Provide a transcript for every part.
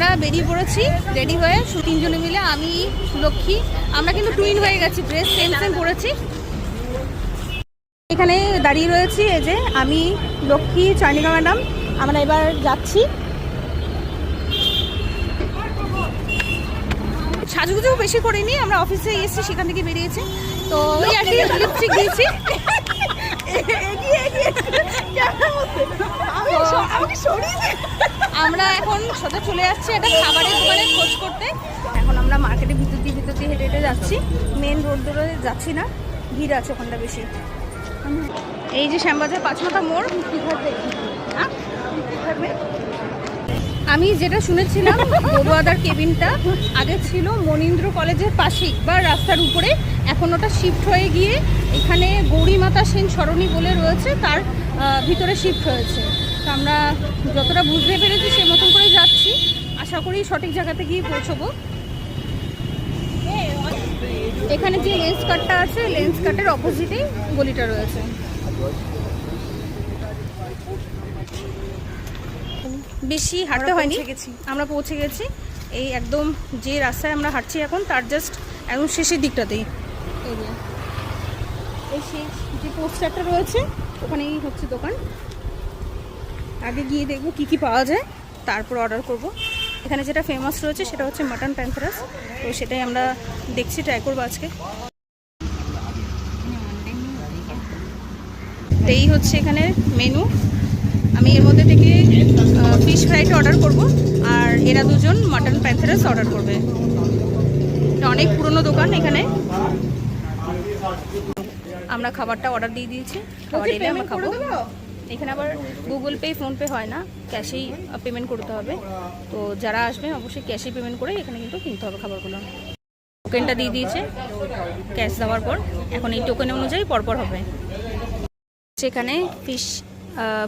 আমরা বেরিয়ে পড়েছি রেডি হয়ে, তিনজনে মিলে, আমি, লক্ষ্মী। আমরা কিন্তু টুইন হয়ে গেছি, ড্রেস সেম সেম পরেছি। এখানে দাঁড়িয়ে রয়েছি, এই যে আমি, লক্ষ্মী, চয়নিকা ম্যাডাম। আমরা এবার যাচ্ছি। সাজুগুজু বেশি করিনি, আমরা অফিসে এসেছি, সেখান থেকে বেরিয়েছি। তো ওই আর কি, লিপস্টিক দিয়েছি। আমরা এখন সোজা চলে যাচ্ছি একটা খাবারের দোকানে খোঁজ করতে। এখন আমরা মার্কেটের ভিতর দিয়ে হেঁটে হেঁটে যাচ্ছি, মেন রোড ধরে যাচ্ছি না, ভিড় আছে ওখানটা বেশি। এই যে শ্যামবাজার পাঁচমাথা মোড়। আমি যেটা শুনেছিলাম, বড়ুয়াদার কেবিনটা আগে ছিল মনীন্দ্র কলেজের পাশেই বা রাস্তার উপরে, এখন ওটা শিফট হয়ে গিয়ে এখানে গৌরীমাতা সেন সরণি বলে রয়েছে, তার ভিতরে শিফট হয়েছে। তো আমরা যতটা বুঝতে পেরেছি সে মতন করে যাচ্ছি, আশা করি সঠিক জায়গাতে গিয়ে পৌঁছবো। এখানে যে লেন্স কাটটা আছে, লেন্স কাটের অপোজিটেই গলিটা রয়েছে। বেশি হাঁটতে হয়নি, আমরা পৌঁছে গেছি। এই একদম যে রাস্তায় আমরা হাঁটছি এখন, তার জাস্ট একদম শেষের দিকটাতেই এই শেষ যে পোস্টারটা রয়েছে, ওখানেই হচ্ছে দোকান। আগে গিয়ে দেখবো কি কি পাওয়া যায়, তারপর অর্ডার করব। এখানে যেটা ফেমাস রয়েছে সেটা হচ্ছে মাটন প্যান্থারাস, তো সেটাই আমরা দেখছি, ট্রাই করবো আজকে। এই হচ্ছে এখানে মেনু। আমি এর মধ্যে থেকে ফিশ ফ্রাইটা অর্ডার করব, আর এরা দুজন মাটন প্যান্থারাস অর্ডার করবে। এটা অনেক পুরনো দোকান এখানে। আমরা খাবারটা অর্ডার দিয়ে দিয়েছি, খাবার এলে আমরা খাবো। এখানে আবার গুগল পে, ফোনপে হয় না, ক্যাশেই পেমেন্ট করতে হবে। তো যারা আসবেন অবশ্যই ক্যাশেই পেমেন্ট করে এখানে কিন্তু কিনতে হবে খাবারগুলো। টোকেনটা দিয়ে দিয়েছে, ক্যাশ দেওয়ার পর এখন এই টোকেন অনুযায়ী পরপর হবে। সেখানে ফিশ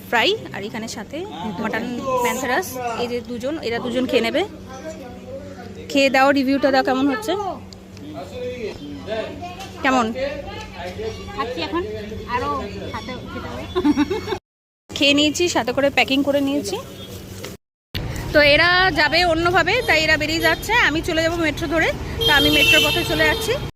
ফ্রাই, আর এখানে সাথে মাটন প্যান্থারাস। এই যে দুজন, এরা দুজন খেয়ে নেবে। খেয়ে দাও, রিভিউটা দাও কেমন হচ্ছে, কেমন এখন। আরো খেয়ে নিয়েছি, সাথে করে প্যাকিং করে নিয়েছি। তো এরা যাবে অন্যভাবে, তাই এরা বেরিয়ে যাচ্ছে, আমি চলে যাব মেট্রো ধরে। তা আমি মেট্রোর পথে চলে যাচ্ছি।